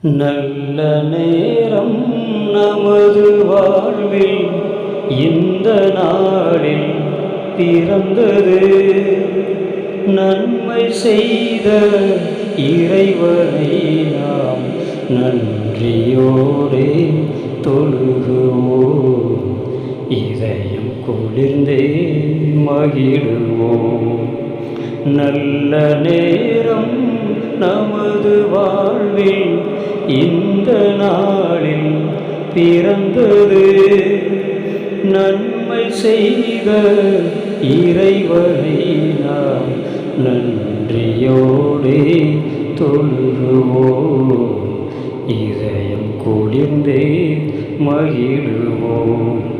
நல்ல நேரம் நமது வாழ்வில் இந்த நாளில் பிறந்தது. நன்மை செய்த இறைவனை நாம் நன்றியோடே தொழுகுவோம். இதயம் குளிர்ந்தே மகிழுவோம். நல்ல நேரம் நமது வாழ்வில் இந்த நாளில் பிறந்தது. நன்மை செய்த இறைவனை நாம் நன்றியோடே தொழுகுவோம். இதயம் குளிர்ந்தே மகிழுவோம்.